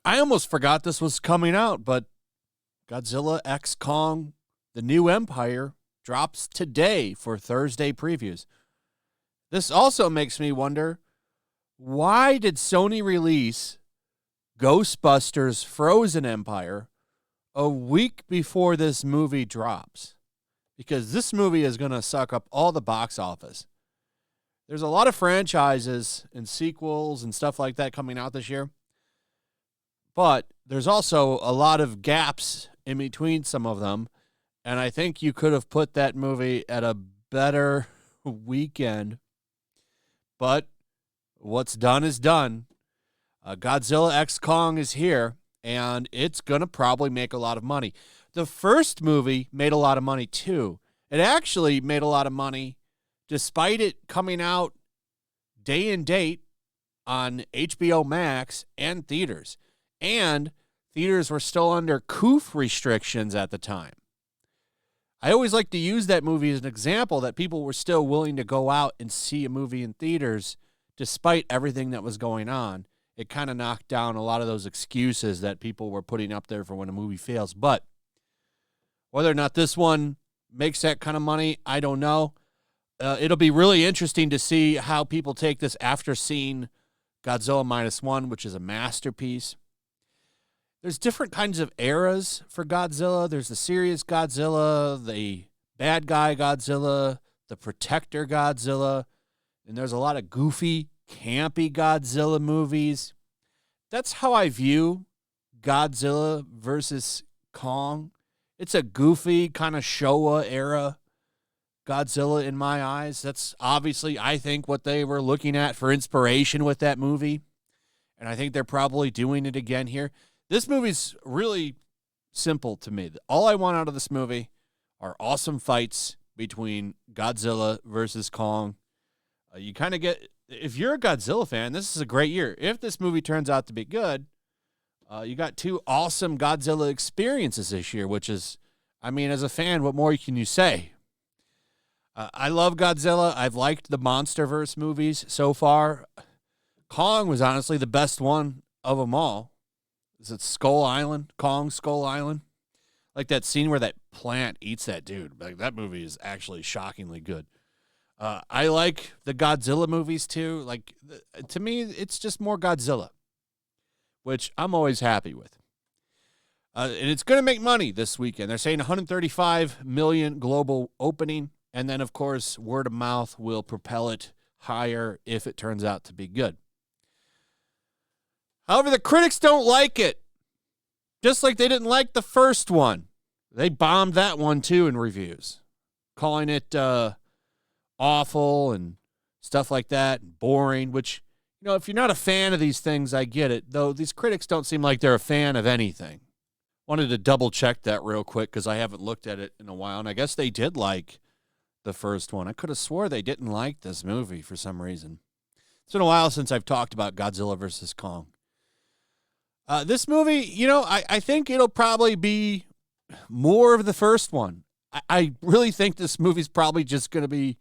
I almost forgot this was coming out, but Godzilla X Kong, the new Empire, drops today for Thursday previews. This also makes me wonder, why did Sony release Ghostbusters Frozen Empire a week before this movie drops? Because this movie is going to suck up all the box office. There's a lot of franchises and sequels and stuff like that coming out this year. But there's also a lot of gaps in between some of them. And I think you could have put that movie at a better weekend. But what's done is done. Godzilla X Kong is here, and it's going to probably make a lot of money. The first movie made a lot of money, too. It actually made a lot of money despite it coming out day and date on HBO Max and theaters. And theaters were still under COOF restrictions at the time. I always like to use that movie as an example that people were still willing to go out and see a movie in theaters despite everything that was going on. It kind of knocked down a lot of those excuses that people were putting up there for when a movie fails. But whether or not this one makes that kind of money, I don't know. It'll be really interesting to see how people take this after seeing Godzilla -1, which is a masterpiece. There's different kinds of eras for Godzilla. There's the serious Godzilla, the bad guy Godzilla, the protector Godzilla, and there's a lot of goofy, campy Godzilla movies. That's how I view Godzilla versus Kong. It's a goofy kind of Showa era Godzilla in my eyes. That's obviously, I think, what they were looking at for inspiration with that movie, and I think they're probably doing it again here. This movie's really simple to me. All I want out of this movie are awesome fights between Godzilla versus Kong. You kind of get, if you're a Godzilla fan, this is a great year. If this movie turns out to be good, you got two awesome Godzilla experiences this year, which is, I mean, as a fan, what more can you say? I love Godzilla. I've liked the MonsterVerse movies so far. Kong was honestly the best one of them all. Is it Skull Island? Kong Skull Island? Like that scene where that plant eats that dude. Like, that movie is actually shockingly good. I like the Godzilla movies too. Like, to me, it's just more Godzilla, which I'm always happy with. And it's going to make money this weekend. They're saying 135 million global opening. And then, of course, word of mouth will propel it higher if it turns out to be good. However, the critics don't like it. Just like they didn't like the first one. They bombed that one, too, in reviews. Calling it awful and stuff like that, and boring, which, you know, if you're not a fan of these things, I get it. Though these critics don't seem like they're a fan of anything. Wanted to double-check that real quick because I haven't looked at it in a while, and I guess they did like the first one. I could have swore they didn't like this movie for some reason. It's been a while since I've talked about Godzilla vs. Kong. This movie, you know, I think it'll probably be more of the first one. I really think this movie's probably just going to be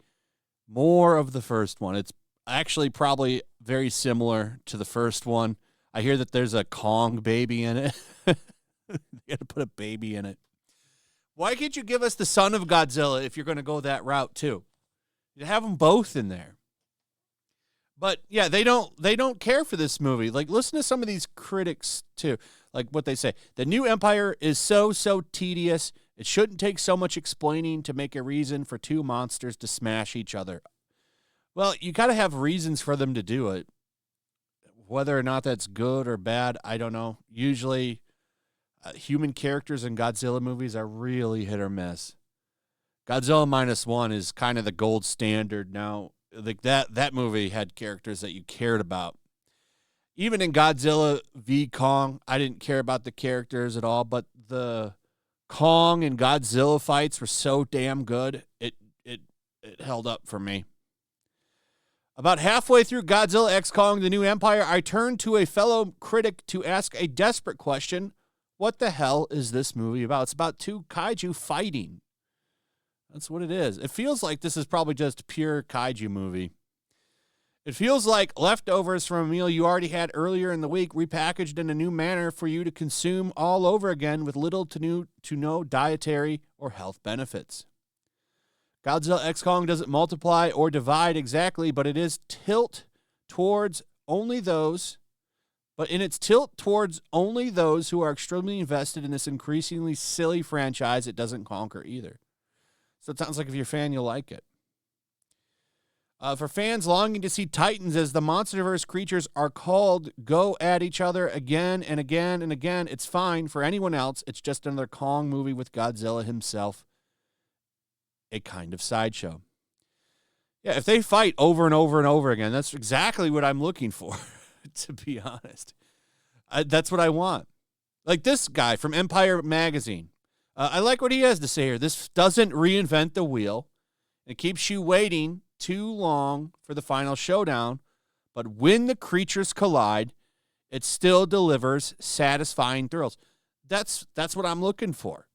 more of the first one. It's actually probably very similar to the first one. I hear that there's a Kong baby in it. You got to put a baby in it. Why can't you give us the son of Godzilla if you're going to go that route too? You have them both in there. But yeah, they don't care for this movie. Like, listen to some of these critics too. Like what they say. The new Empire is so tedious. It shouldn't take so much explaining to make a reason for two monsters to smash each other. Well, you got to have reasons for them to do it. Whether or not that's good or bad, I don't know. Usually, human characters in Godzilla movies are really hit or miss. Godzilla -1 is kind of the gold standard now. Like that movie had characters that you cared about. Even in Godzilla v. Kong, I didn't care about the characters at all, but the Kong and Godzilla fights were so damn good, it held up for me. About halfway through Godzilla X Kong, The New Empire, I turned to a fellow critic to ask a desperate question. What the hell is this movie about? It's about two kaiju fighting. That's what it is. It feels like this is probably just a pure kaiju movie. It feels like leftovers from a meal you already had earlier in the week, repackaged in a new manner for you to consume all over again with little to no dietary or health benefits. Godzilla X Kong doesn't multiply or divide exactly, but it is tilt towards only those. But in its tilt towards only those who are extremely invested in this increasingly silly franchise, it doesn't conquer either. So it sounds like if you're a fan, you'll like it. For fans longing to see Titans, as the MonsterVerse creatures are called, go at each other again and again and again, it's fine. For anyone else, it's just another Kong movie with Godzilla himself. A kind of sideshow. Yeah, if they fight over and over and over again, that's exactly what I'm looking for, to be honest. That's what I want. Like this guy from Empire Magazine. I like what he has to say here. This doesn't reinvent the wheel. It keeps you waiting too long for the final showdown, but when the creatures collide, it still delivers satisfying thrills. That's what I'm looking for.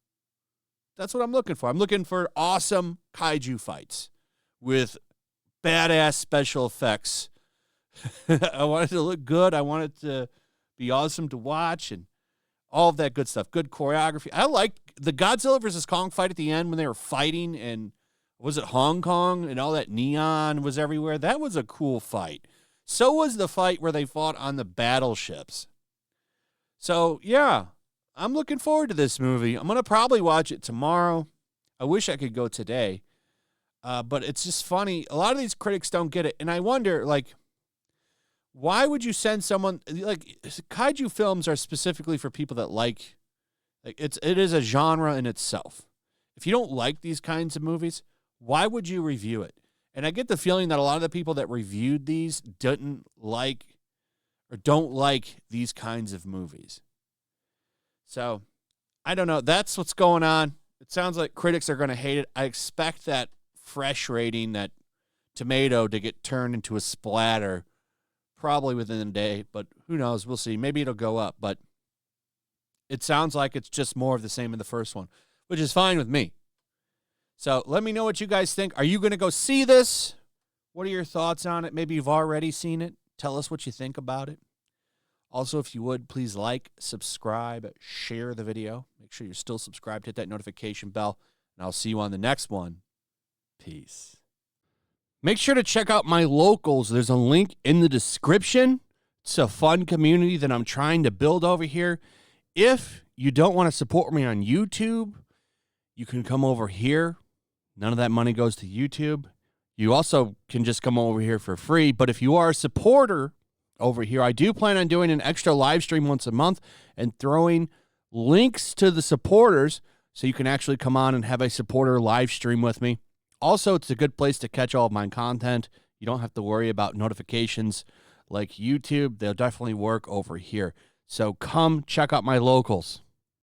That's what I'm looking for. I'm looking for awesome kaiju fights with badass special effects. I want it to look good. I want it to be awesome to watch and all of that good stuff. Good choreography. I like the Godzilla versus Kong fight at the end when they were fighting, and was it Hong Kong and all that neon was everywhere? That was a cool fight. So was the fight where they fought on the battleships. So, yeah, I'm looking forward to this movie. I'm going to probably watch it tomorrow. I wish I could go today. But it's just funny. A lot of these critics don't get it. And I wonder, like, why would you send someone, like, kaiju films are specifically for people that like it is a genre in itself. If you don't like these kinds of movies, why would you review it? And I get the feeling that a lot of the people that reviewed these don't like these kinds of movies. So, I don't know. That's what's going on. It sounds like critics are going to hate it. I expect that fresh rating, that tomato, to get turned into a splatter probably within a day, but who knows? We'll see. Maybe it'll go up, but it sounds like it's just more of the same in the first one, which is fine with me. So let me know what you guys think. Are you going to go see this? What are your thoughts on it? Maybe you've already seen it. Tell us what you think about it. Also, if you would, please like, subscribe, share the video. Make sure you're still subscribed. Hit that notification bell, and I'll see you on the next one. Peace. Make sure to check out my locals. There's a link in the description. It's a fun community that I'm trying to build over here. If you don't want to support me on YouTube, you can come over here. None of that money goes to YouTube. You also can just come over here for free. But if you are a supporter over here, I do plan on doing an extra live stream once a month and throwing links to the supporters so you can actually come on and have a supporter live stream with me. Also, it's a good place to catch all of my content. You don't have to worry about notifications like YouTube. They'll definitely work over here. So come check out my locals.